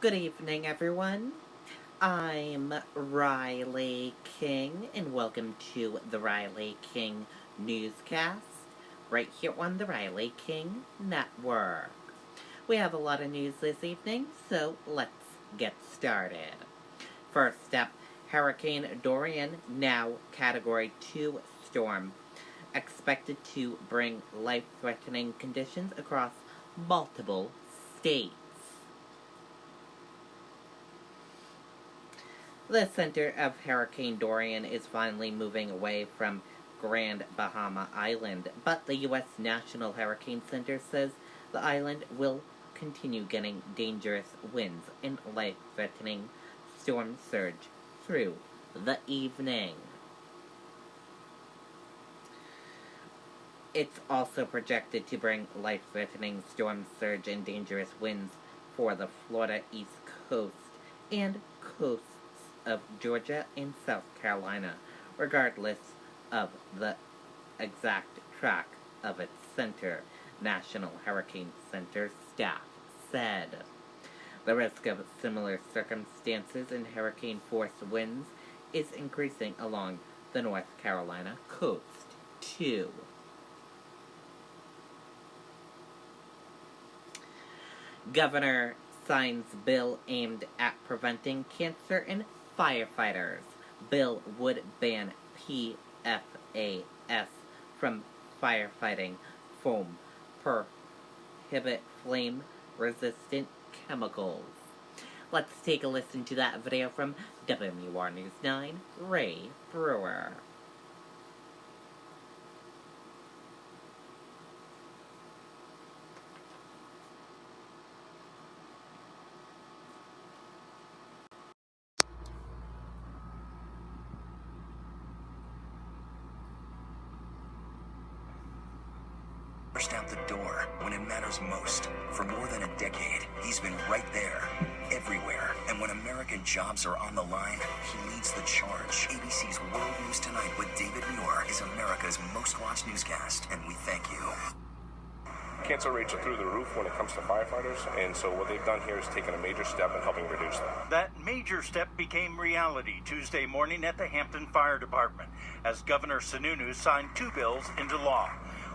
Good evening, everyone. I'm Riley King, and welcome to the Riley King Newscast, right here on the Riley King Network. We have a lot of news this evening, so let's get started. First up, Hurricane Dorian, now Category 2 storm, expected to bring life-threatening conditions across multiple states. The center of Hurricane Dorian is finally moving away from Grand Bahama Island, but the U.S. National Hurricane Center says the island will continue getting dangerous winds and life-threatening storm surge through the evening. It's also projected to bring life-threatening storm surge and dangerous winds for the Florida East Coast and coasts of Georgia and South Carolina, regardless of the exact track of its center, National Hurricane Center staff said. The risk of similar circumstances in hurricane-force winds is increasing along the North Carolina coast, too. Governor signs bill aimed at preventing cancer in firefighters. Bill would ban PFAS from firefighting foam, prohibit flame-resistant chemicals. Let's take a listen to that video from WMUR News 9, Ray Brewer. Out the door when it matters most. For more than a decade, he's been right there, everywhere. And when American jobs are on the line, he leads the charge. ABC's World News Tonight with David Muir is America's most watched newscast, and we thank you. Cancer rates are through the roof when it comes to firefighters, and so what they've done here is taken a major step in helping reduce that. That major step became reality Tuesday morning at the Hampton Fire Department as Governor Sununu signed two bills into law.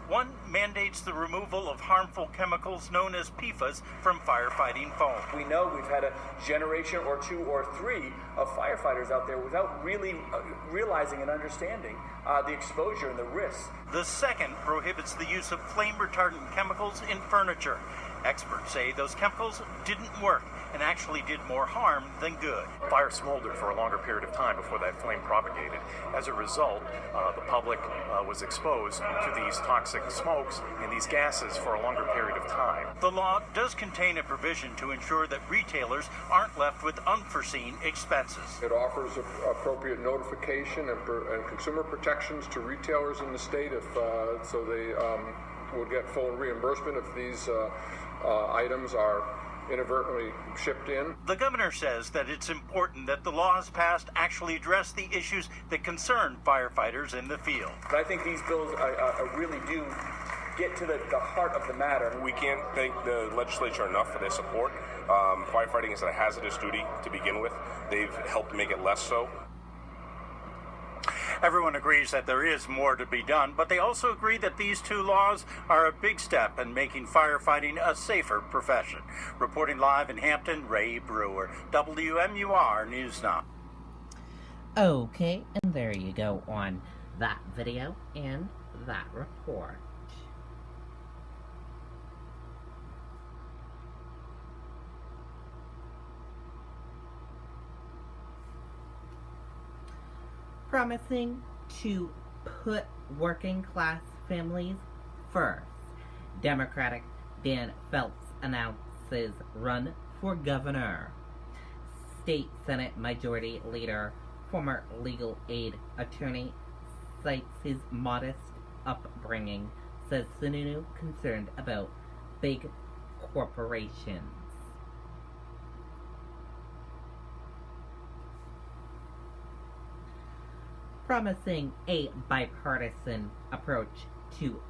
One mandates the removal of harmful chemicals known as PFAS from firefighting foam. We know we've had a generation or two or three of firefighters out there without really realizing and understanding the exposure and the risks. The second prohibits the use of flame-retardant chemicals in furniture. Experts say those chemicals didn't work and actually did more harm than good. Fire smoldered for a longer period of time before that flame propagated. As a result, the public was exposed to these toxic smokes and these gases for a longer period of time. The law does contain a provision to ensure that retailers aren't left with unforeseen expenses. It offers appropriate notification and consumer protections to retailers in the state so they would get full reimbursement if these items are inadvertently shipped in. The governor says that it's important that the laws passed actually address the issues that concern firefighters in the field. But I think these bills really do get to the heart of the matter. We can't thank the legislature enough for their support. Firefighting is a hazardous duty to begin with. They've helped make it less so. Everyone agrees that there is more to be done, but they also agree that these two laws are a big step in making firefighting a safer profession. Reporting live in Hampton, Ray Brewer, WMUR News 9. Okay, and there you go on that video and that report. Promising to put working class families first. Democratic Dan Phelps announces run for governor. State Senate Majority Leader, former legal aid attorney, cites his modest upbringing, says Sununu concerned about big corporations. Promising a bipartisan approach to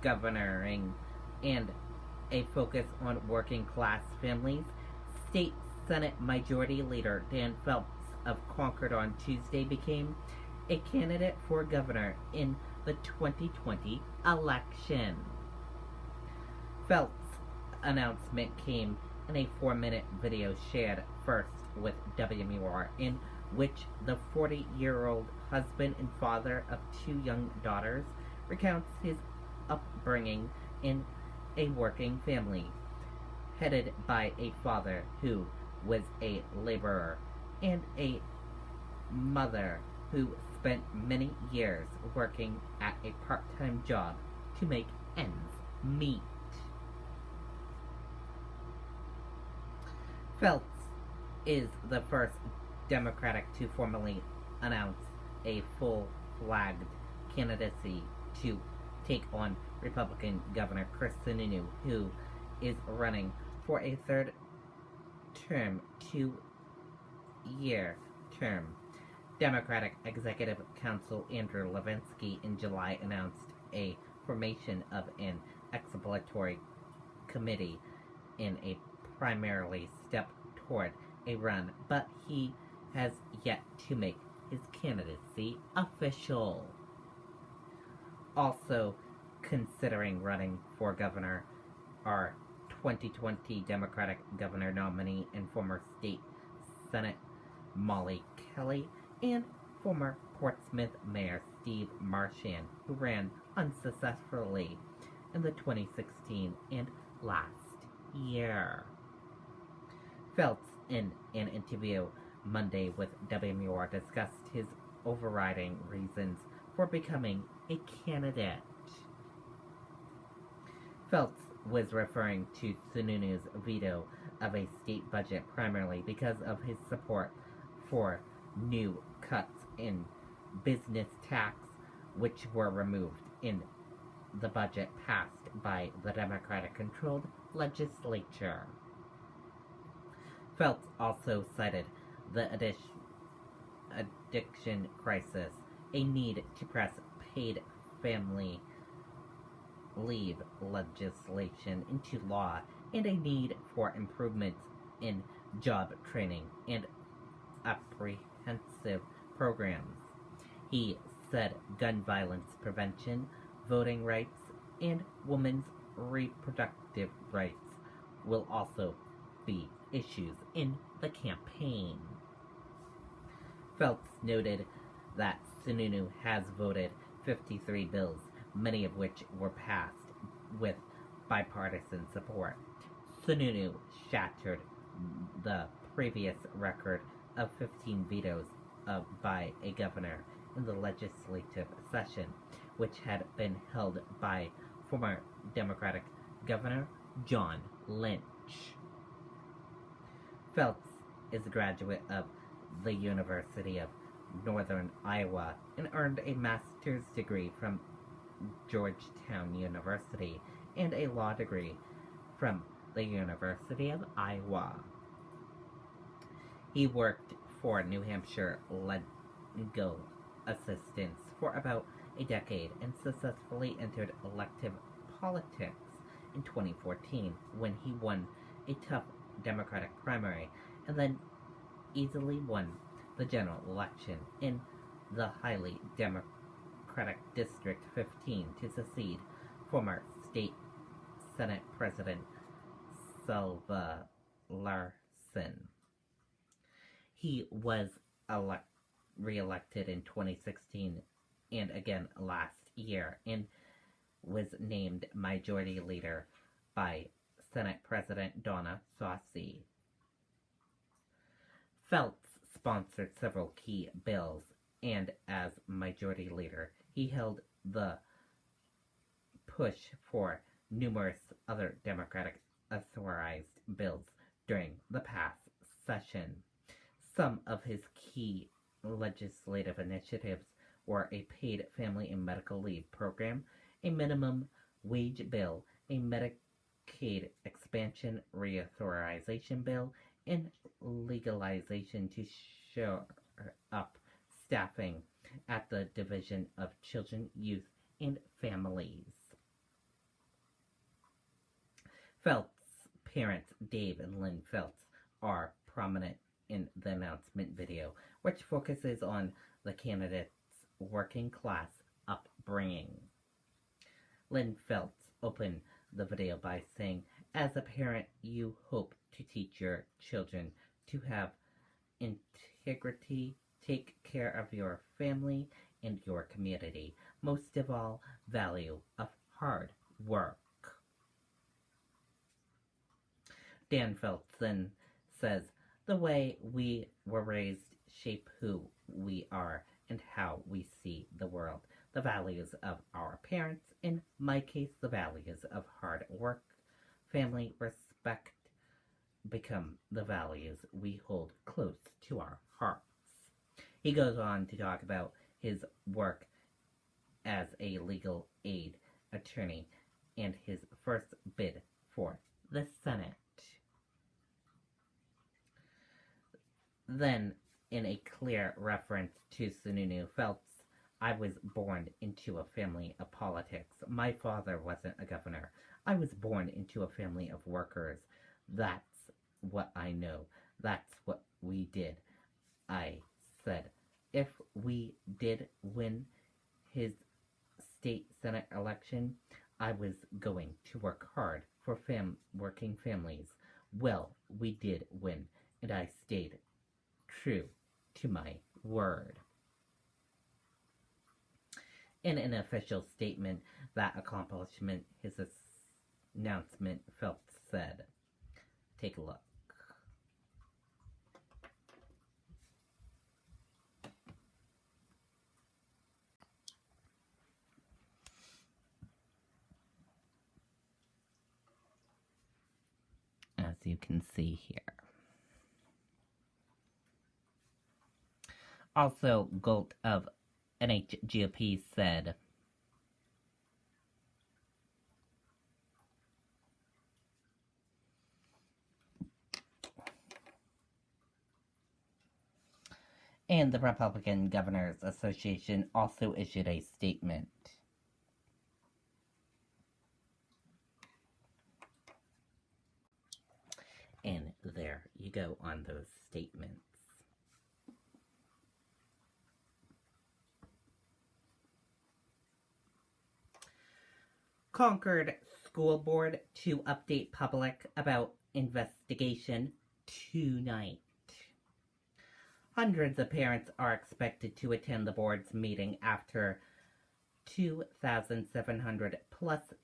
governing and a focus on working class families, State Senate Majority Leader Dan Phelps of Concord on Tuesday became a candidate for governor in the 2020 election. Phelps' announcement came in a 4-minute video shared first with WMUR, in which the 40-year-old husband and father of 2 young daughters recounts his upbringing in a working family, headed by a father who was a laborer and a mother who spent many years working at a part-time job to make ends meet. Phelps is the first Democratic to formally announce a full-flagged candidacy to take on Republican Governor Chris Sununu, who is running for a third term, 2-year term. Democratic Executive Council Andrew Levinsky in July announced a formation of an exploratory committee in a primarily step toward a run, but he has yet to make his candidacy official. Also considering running for governor are 2020 Democratic governor nominee and former state Senate Molly Kelly and former Portsmouth Mayor Steve Marchand, who ran unsuccessfully in the 2016 and last year. Phelps, in an interview Monday with WMUR, discussed his overriding reasons for becoming a candidate. Phelps was referring to Sununu's veto of a state budget primarily because of his support for new cuts in business tax, which were removed in the budget passed by the Democratic-controlled legislature. Phelps also cited the addiction crisis, a need to press paid family leave legislation into law, and a need for improvements in job training and apprehensive programs. He said gun violence prevention, voting rights, and women's reproductive rights will also be issues in the campaign. Phelps noted that Sununu has voted 53 bills, many of which were passed with bipartisan support. Sununu shattered the previous record of 15 vetoes by a governor in the legislative session, which had been held by former Democratic Governor John Lynch. Phelps is a graduate of the University of Northern Iowa and earned a master's degree from Georgetown University and a law degree from the University of Iowa. He worked for New Hampshire legal assistance for about a decade and successfully entered elective politics in 2014 when he won a tough Democratic primary and then easily won the general election in the highly Democratic District 15 to succeed former state Senate President Sylva Larson. He was re-elected in 2016 and again last year and was named Majority Leader by Senate President Donna Saucy. Phelps sponsored several key bills, and as Majority Leader, he held the push for numerous other Democratic authorized bills during the past session. Some of his key legislative initiatives were a paid family and medical leave program, a minimum wage bill, a Medicaid expansion reauthorization bill, and legalization to shore up staffing at the Division of Children, Youth, and Families. Phelps' parents, Dave and Lynn Phelps, are prominent in the announcement video, which focuses on the candidate's working class upbringing. Lynn Feltz opened the video by saying, "As a parent, you hope to teach your children to have integrity, take care of your family and your community. Most of all, value of hard work." Dan Feltz then says, "The way we were raised shape who we are and how we see the world. The values of our parents, in my case, the values of hard work, family, respect, become the values we hold close to our hearts." He goes on to talk about his work as a legal aid attorney and his first bid for the Senate. Then, in a clear reference to Sununu Feltz, "I was born into a family of politics. My father wasn't a governor. I was born into a family of workers. That's what I know. That's what we did." I said, "If we did win his state senate election, I was going to work hard for working families. Well, we did win, and I stayed true to my word." In an official statement, that accomplishment, his announcement, Phelps said. Take a look. As you can see here. Also, Golt of NHGOP said, and the Republican Governors Association also issued a statement. And there you go on those statements. Concord School Board to update public about investigation tonight. Hundreds of parents are expected to attend the board's meeting after 2,700 plus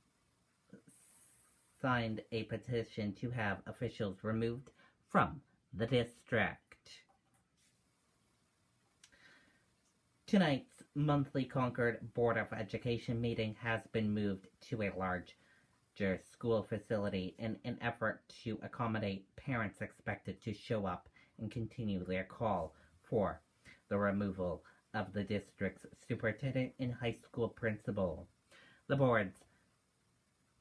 signed a petition to have officials removed from the district. Tonight's monthly Concord Board of Education meeting has been moved to a larger school facility in an effort to accommodate parents expected to show up and continue their call for the removal of the district's superintendent and high school principal. The board's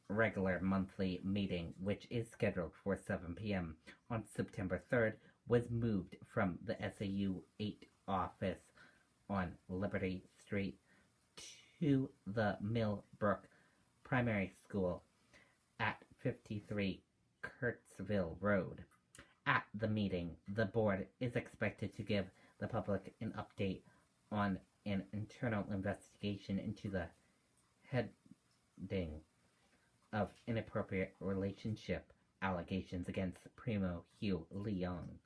regular monthly meeting, which is scheduled for 7 p.m. on September 3rd, was moved from the SAU 8 office on Liberty Street to the Millbrook Primary School at 53 Kurtzville Road. At the meeting, the board is expected to give the public an update on an internal investigation into the heading of inappropriate relationship allegations against Primo Hugh Leong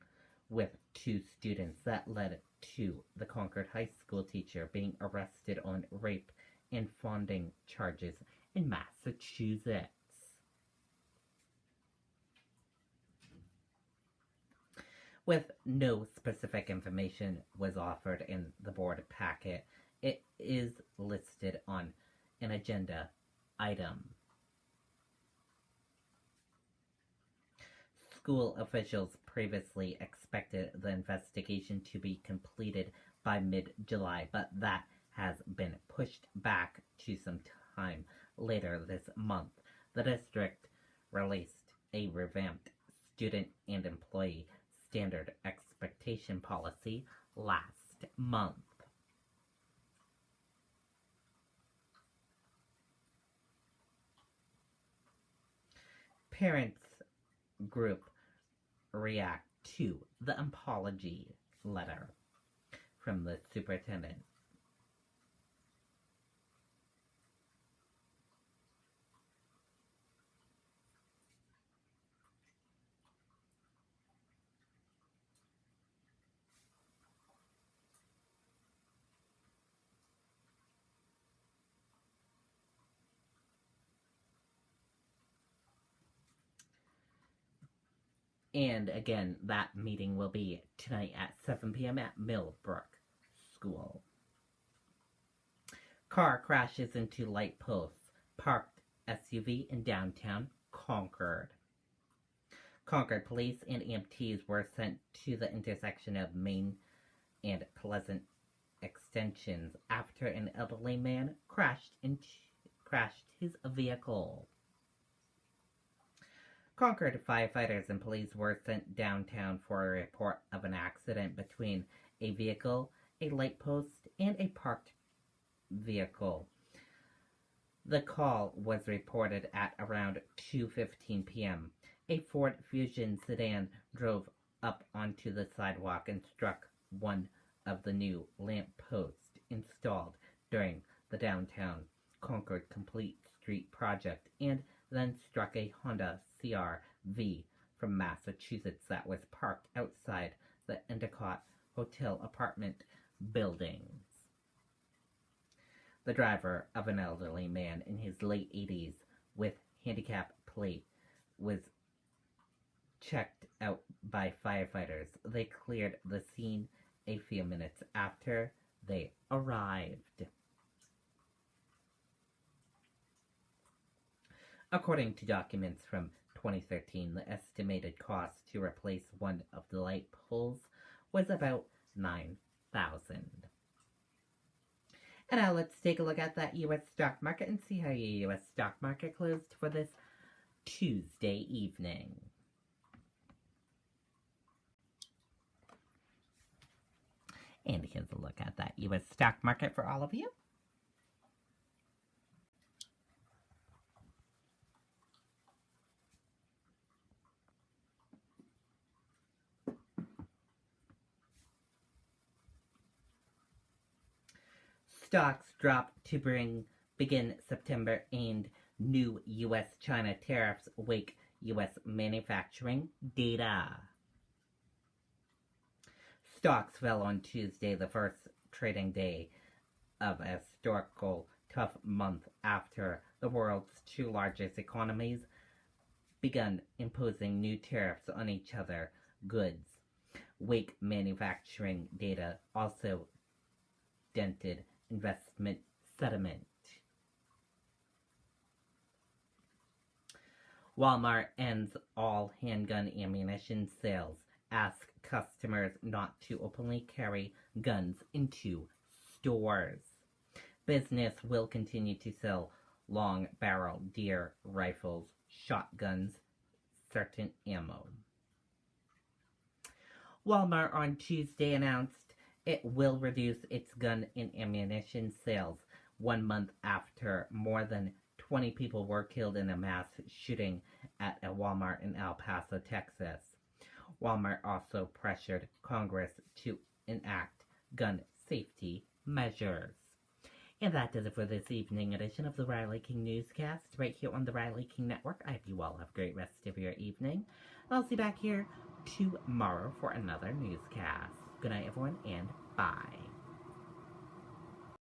with 2 students that led to the Concord High School teacher being arrested on rape and funding charges in Massachusetts. With no specific information was offered in the board packet, it is listed on an agenda item. School officials previously expected the investigation to be completed by mid-July, but that has been pushed back to some time later this month. The district released a revamped student and employee standard expectation policy last month. Parents group react to the apology letter from the superintendent. And again, that meeting will be tonight at 7 p.m. at Millbrook School. Car crashes into light posts. Parked SUV in downtown Concord. Concord police and EMTs were sent to the intersection of Main and Pleasant extensions after an elderly man crashed his vehicle. Concord firefighters and police were sent downtown for a report of an accident between a vehicle, a light post, and a parked vehicle. The call was reported at around 2:15 p.m. A Ford Fusion sedan drove up onto the sidewalk and struck one of the new lamp posts installed during the downtown Concord Complete Street project, and then struck a Honda CR-V from Massachusetts that was parked outside the Endicott Hotel apartment buildings. The driver, of an elderly man in his late 80s with handicap plate, was checked out by firefighters. They cleared the scene a few minutes after they arrived. According to documents from 2013, the estimated cost to replace one of the light poles was about $9,000. And now let's take a look at that U.S. stock market and see how your U.S. stock market closed for this Tuesday evening. And here's a look at that U.S. stock market for all of you. Stocks dropped to begin September, and new U.S.-China tariffs wake U.S. manufacturing data. Stocks fell on Tuesday, the first trading day of a historical tough month after the world's two largest economies began imposing new tariffs on each other goods. Weak manufacturing data also dented investment sentiment. Walmart ends all handgun ammunition sales. Ask customers not to openly carry guns into stores. Business will continue to sell long barrel deer rifles, shotguns, certain ammo. Walmart on Tuesday announced it will reduce its gun and ammunition sales 1 month after more than 20 people were killed in a mass shooting at a Walmart in El Paso, Texas. Walmart also pressured Congress to enact gun safety measures. And that does it for this evening edition of the Riley King Newscast, right here on the Riley King Network. I hope you all have a great rest of your evening. I'll see you back here tomorrow for another newscast. Good night, everyone, and bye.